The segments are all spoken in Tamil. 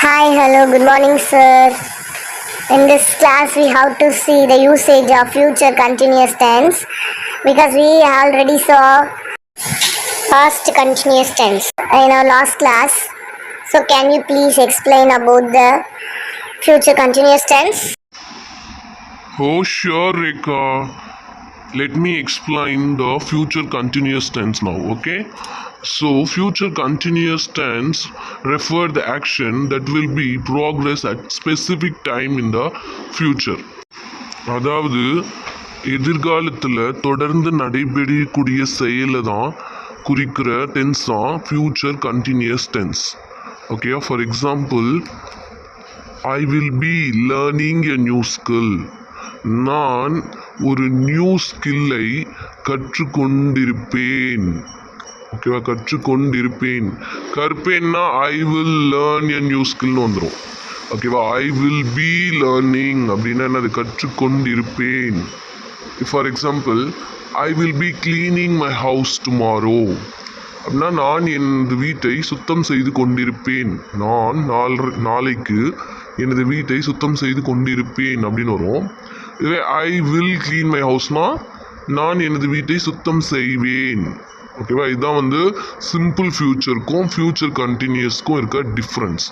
Hi, hello, good morning, sir. In this class, we have to see the usage of future continuous tense because we already saw past continuous tense in our last class. So, can you please explain about the future continuous tense? Oh, sure, Rekha. Let me explain the future continuous tense now, okay? So, future continuous tense refer the action that will be progress at specific time in the future. அதாவது எதிர்காலத்தில் தொடர்ந்து நடைபெறக்கூடிய செயலை தான் குறிக்கிற டென்ஸ் தான் future continuous tense. Okay, for example, I will be learning a new skill. நான் ஒரு நியூ ஸ்கில்லை கற்றுக்கொண்டிருப்பேன். ஓகேவா, கற்றுக்கொண்டிருப்பேன். கற்பேன்னா I will learn a new ஸ்கில்னு வந்துடும். ஓகேவா, ஐ வில் பி லேர்னிங் அப்படின்னா என்னது, கற்றுக்கொண்டிருப்பேன். For example, I will be cleaning my house tomorrow அப்படின்னா நான் எனது வீட்டை சுத்தம் செய்து கொண்டிருப்பேன். நான் நாளைக்கு எனது வீட்டை சுத்தம் செய்து கொண்டிருப்பேன் அப்படின்னு வரும். இதுவே ஐ வில் கிளீன் மை ஹவுஸ்னா நான் எனது வீட்டை சுத்தம் செய்வேன். ஓகேவா, இதுதான் சிம்பிள் ஃபியூச்சருக்கும் ஃபியூச்சர் கண்டினியூஸ்க்கும் இருக்க டிஃப்ரென்ஸ்.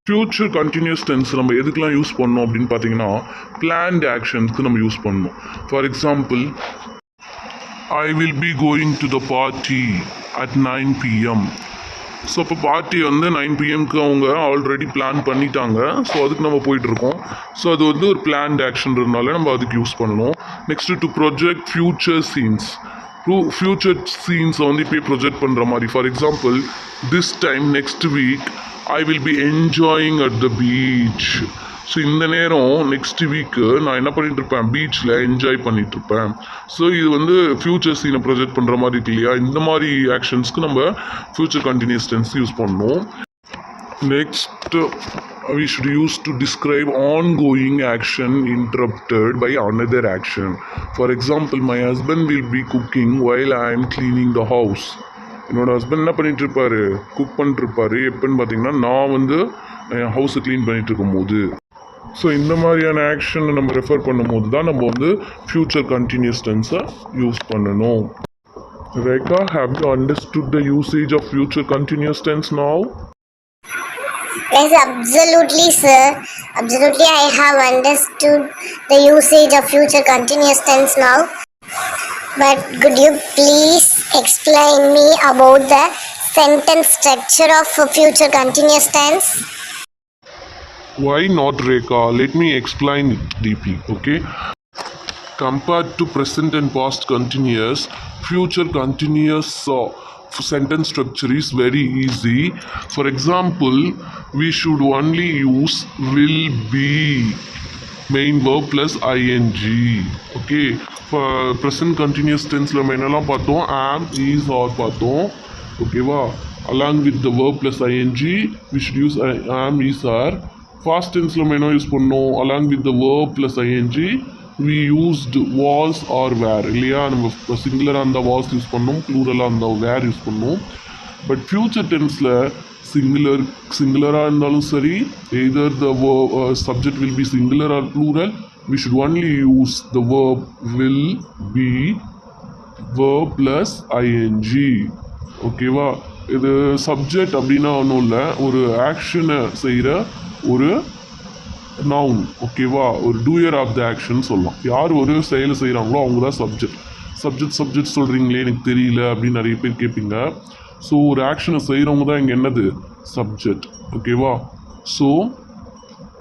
ஃபியூச்சர் கண்டினியூஸ் டென்ஸ் நம்ம எதுக்கெலாம் யூஸ் பண்ணோம் அப்படின்னு பார்த்தீங்கன்னா, பிளான்ட் ஆக்ஷன்ஸ்க்கு நம்ம யூஸ் பண்ணணும். For example, I will be going to the party at 9 PM. So இப்போ பார்ட்டி 9 PMக்கு அவங்க ஆல்ரெடி பிளான் பண்ணிட்டாங்க. ஸோ அதுக்கு நம்ம போயிட்டுருக்கோம். ஸோ அது ஒரு பிளான்ட் ஆக்ஷன்றதுனால நம்ம அதுக்கு யூஸ் பண்ணணும். Next to project future scenes. Future சீன்ஸை இப்போயே ப்ரொஜெக்ட் பண்ணுற மாதிரி. For example, this time next week I will be enjoying at the beach. So இந்த நேரம் நெக்ஸ்ட் வீக்கு நான் என்ன பண்ணிகிட்ருப்பேன், பீச்சில் என்ஜாய் பண்ணிகிட்ருப்பேன். ஸோ இது ஃப்யூச்சர் சீனை ப்ரொஜெக்ட் பண்ணுற மாதிரி இருக்கு இல்லையா, இந்த மாதிரி ஆக்ஷன்ஸ்க்கு நம்ம ஃப்யூச்சர் கண்டினியூஸ் டென்ஸ் யூஸ் பண்ணணும். Next, we should use to describe ongoing action interrupted by another action. For example, my husband will be cooking while I am cleaning the house. என்னோட ஹஸ்பண்ட் என்ன பண்ணிகிட்ருப்பாரு, குக் பண்ணிட்டுருப்பாரு. எப்போன்னு பார்த்தீங்கன்னா நான் என் ஹவுஸை க்ளீன் பண்ணிகிட்ருக்கும் போது. ஸோ இந்த மாதிரியான ஆக்ஷனை நம்ம ரெஃபர் பண்ணும்போது தான் நம்ம ஃபியூச்சர் கண்டினியூஸ் டென்ஸை யூஸ் பண்ணணும். Rekha, have you understood the usage of future continuous tense now? Yes, absolutely, sir. Absolutely, I have understood the usage of future continuous tense now. But could you please explain me about the sentence structure of future continuous tense? Why not, Rekha? Let me explain it deeply, okay? Compared to present and past continuous, future continuous sentence structure is very easy. For example, we should only use will be main verb plus ing. Okay, for present continuous tense la என்னெல்லாம் பார்த்தோம், am, is, or பார்த்தோம். ஓகேவா, along with the verb plus ing we should use am, is, are. Past tense la என்ன யூஸ் பண்ணோம், along with the verb plus ing we used was or were இல்லையா. நம்ம சிங்குலராக அந்த was யூஸ் பண்ணோம், ப்ளூரலாக அந்த were யூஸ் பண்ணோம். பட் ஃபியூச்சர் டென்ஸில் சிங்குலராக இருந்தாலும் சரி, either the subject will be singular or plural, we should only use the verb will be verb plus ing. ஓகேவா, இது சப்ஜெக்ட் அப்படின்னா ஒன்றும் இல்லை, ஒரு ஆக்ஷனை செய்கிற ஒரு நவுன். ஓகேவா, ஒரு டூயர் ஆஃப் த ஆக்ஷன் சொல்லலாம். யார் ஒரு செயலை செய்கிறாங்களோ அவங்க தான் சப்ஜெக்ட். சப்ஜெக்ட் சொல்கிறீங்களே எனக்கு தெரியல அப்படின்னு நிறைய பேர் கேட்பீங்க. ஸோ ஒரு ஆக்ஷனை செய்கிறவங்க தான் இங்கே என்னது, சப்ஜெக்ட். ஓகேவா, ஸோ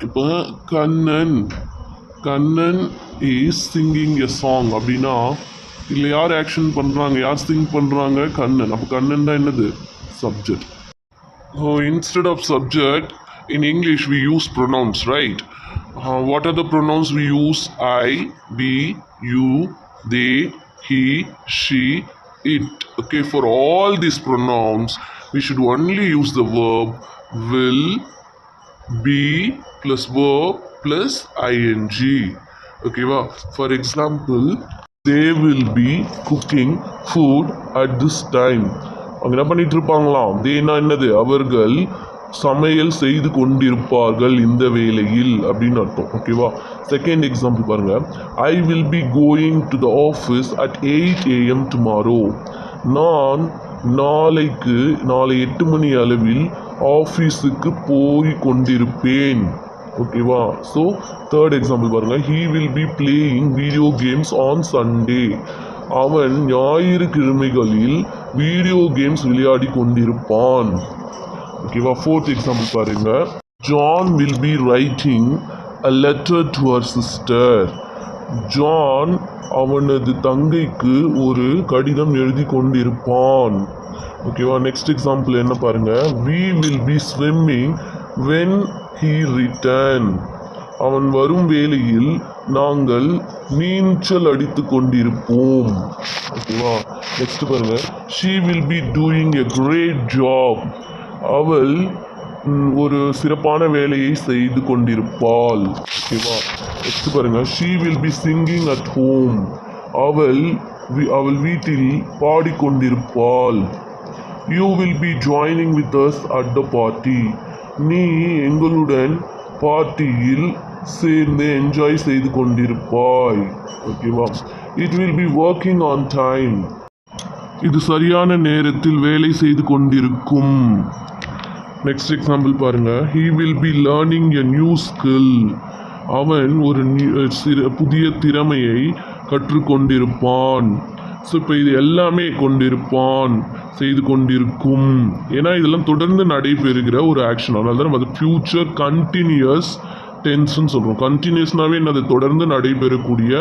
இப்போ Kannan is singing a song அப்படின்னா இல்லை யார் ஆக்ஷன் பண்ணுறாங்க, யார் சிங் பண்ணுறாங்க, கண்ணன். அப்போ கண்ணன் தான் என்னது, subject. So instead of subject, in English we use pronouns, right? What are the pronouns we use? I, we, you, they, he, she, it. Okay, for all these pronouns we should only use the verb will be plus verb plus ing. Okay, well, for example, they will be cooking food at this time. அவங்க என்ன பண்ணிட்டு இருப்பாங்களாம், தேனா என்னது, அவர்கள் சமையல் செய்து கொண்டிருப்பார்கள் இந்த வேளையில் அப்படின்னு அர்த்தம். ஓகேவா? செகண்ட் எக்ஸாம்பிள் பாருங்க. I will be going to the office at 8 AM tomorrow. நான் நாளை 8 மணி அளவில் ஆஃபீஸுக்கு போய் கொண்டிருப்பேன். ஓகேவா? ஸோ தேர்ட் எக்ஸாம்பிள் பாருங்க. He will be playing video games on Sunday. அவன் ஞாயிற்றுக்கிழமைகளில் வீடியோ கேம்ஸ் விளையாடி கொண்டிருப்பான். ஓகேவா? ஃபோர்த் எக்ஸாம்பிள் பாருங்க. John will be writing a letter to our sister. John அவனது தங்கைக்கு ஒரு கடிதம் எழுதி கொண்டிருப்பான். ஓகேவா? நெக்ஸ்ட் எக்ஸாம்பிள் என்ன பாருங்க. we will be swimming when he return. அவன் வரும் வேளையில் நாங்கள் நீச்சல் அடித்து கொண்டிருப்போம். ஓகேவா? நெக்ஸ்ட் பாருங்க. she will be doing a great job. அவள் ஒரு சிறப்பான வேலையை செய்து கொண்டிருப்பாள். ஓகேவா? நெக்ஸ்ட் பாருங்க. she will be singing at home. அவள் வீட்டில் பாடிக்கொண்டிருப்பாள். you will be joining with us at the party. நீ எங்களுடன் பார்ட்டியில் சேர்ந்து என்ஜாய் செய்து கொண்டிருப்பாய். ஓகேவா? it will be working on time. இது சரியான நேரத்தில் வேலை செய்து கொண்டிருக்கும். நெக்ஸ்ட் எக்ஸாம்பிள் பாருங்க. he will be learning a new skill. அவன் ஒரு புதிய திறமையை கற்றுக்கொண்டிருப்பான். ஸோ இப்போ இது எல்லாமே கொண்டிருப்பான், செய்து கொண்டிருக்கும். ஏன்னா இதெல்லாம் தொடர்ந்து நடைபெறுகிற ஒரு ஆக்ஷன். அதனால தான் நம்ம அது ஃபியூச்சர் கண்டினியூஸ் டென்ஸ்ன்னு சொல்கிறோம். கண்டினியூஸ்னாவே என்னது? தொடர்ந்து நடைபெறக்கூடிய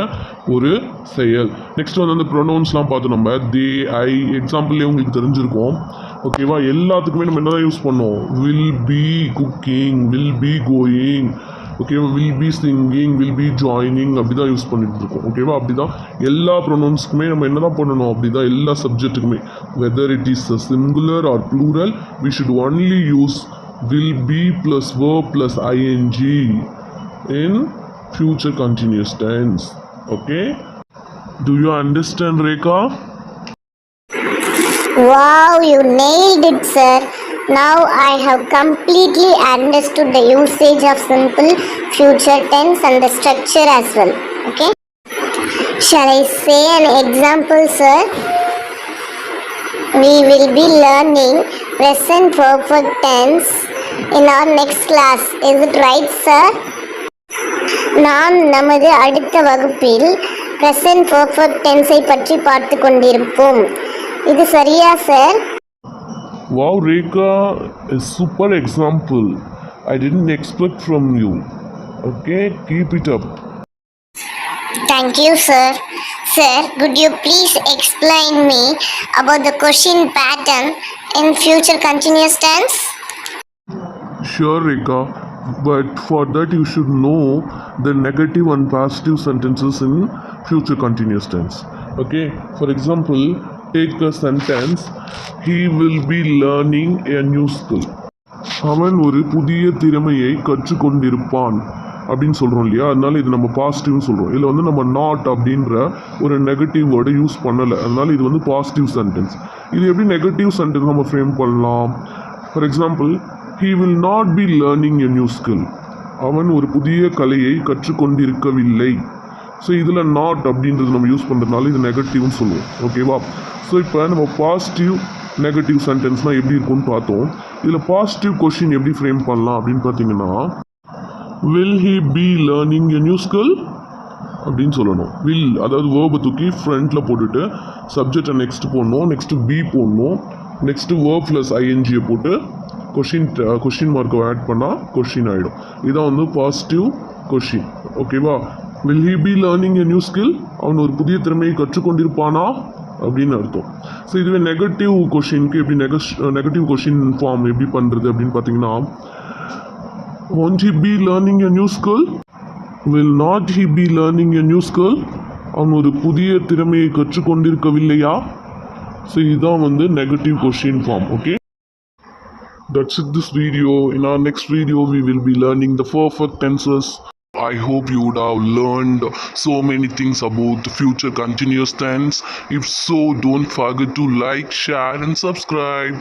ஒரு செயல். நெக்ஸ்ட் வந்து அந்த ப்ரொனவுன்ஸ்லாம் பார்த்து நம்ம தே, ஐ எக்ஸாம்பிள்லேயே உங்களுக்கு தெரிஞ்சிருக்கும். ஓகேவா? எல்லாத்துக்குமே நம்ம என்ன தான் யூஸ் பண்ணோம்? Will be cooking, will be going, okay? Will be singing, will be joining, அப்படி தான் யூஸ் பண்ணிட்டு இருக்கோம். ஓகேவா? அப்படி தான் எல்லா ப்ரொனவுன்ஸ்க்குமே நம்ம என்ன தான் பண்ணணும்? அப்படி தான் எல்லா சப்ஜெக்ட்டுக்குமே, whether it is singular or plural, we should only use will be plus verb plus ing in future continuous tense. Okay? Do you understand, Rekha? Wow, you nailed it, sir. Now I have completely understood the usage of simple future tense and the structure as well. Okay? Shall I say an example, sir? We will be learning present perfect tense in our next class. Is it right, sir? நாம் நமது அடுத்த வகுப்பில் present perfect tense-ஐ பற்றி பார்த்து கொண்டிருப்போம். இது சரியா, sir? Wow, Rekha, a super example. I didn't expect from you. Okay, keep it up. Thank you, sir. Sir, could you please explain me about the question pattern in future continuous tense? Sure, Rekha, but for that you should know the negative and positive sentences in future continuous tense. Okay, for example, take a sentence, he will be learning a new skill. அவன் ஒரு புதிய திறமையை கற்றுக்கொண்டிருப்பான் அப்படின்னு சொல்கிறோம் இல்லையா? அதனால இது நம்ம பாசிட்டிவ்னு சொல்கிறோம். இதில் வந்து நம்ம நாட் அப்படின்ற ஒரு நெகட்டிவ் வேர்டை யூஸ் பண்ணலை. அதனால இது வந்து பாசிட்டிவ் சென்டென்ஸ். இது எப்படி நெகட்டிவ் சென்டென்ஸ் நம்ம ஃப்ரேம் பண்ணலாம்? For example, he will not be learning a new skill. அவன் ஒரு புதிய கலையை கற்றுக்கொண்டிருக்கவில்லை. ஸோ இதில் நாட் அப்படின்றது நம்ம யூஸ் பண்ணுறதுனால இது நெகட்டிவ்னு சொல்லுவோம். ஓகேவா? ஸோ இப்போ நம்ம பாசிட்டிவ் நெகட்டிவ் சென்டென்ஸ்னால் எப்படி இருக்கும்னு பார்த்தோம். இதில் பாசிட்டிவ் கொஷின் எப்படி ஃப்ரேம் பண்ணலாம் அப்படின்னு பார்த்தீங்கன்னா, will he be learning a new skill அப்படின்னு சொல்லணும். வில் அதாவது வேர்பை தூக்கி ஃப்ரண்ட்டில் போட்டுட்டு சப்ஜெக்டை நெக்ஸ்ட் போடணும், நெக்ஸ்ட்டு பி போடணும், நெக்ஸ்ட்டு வேர்ப் ப்ளஸ் ஐஎன்ஜியை போட்டு கொஷின் மார்க்கை ஆட் பண்ணால் கொஷின் ஆகிடும். இதான் வந்து பாசிட்டிவ் கொஷின். ஓகேவா? Will he be learning a new skill? அவன் ஒரு புதிய திறமையை கற்றுக்கொண்டிருப்பானா அப்படின்னு அர்த்தம். ஸோ இதுவே நெகட்டிவ் கொஷினுக்கு எப்படி நெகட்டிவ் கொஷின் ஃபார்ம் எப்படி பண்ணுறது அப்படின்னு பார்த்தீங்கன்னா, won't he be learning a new skill? Will not he be learning a new skill? அவன் ஒரு புதிய திறமையை கற்றுக்கொண்டிருக்கவில்லையா? ஸோ இதுதான் வந்து negative question form. Okay, that's it this video. In our next video we will be learning the perfect tenses. I hope you would have learned so many things about the future continuous tense. If so, don't forget to like, share and subscribe.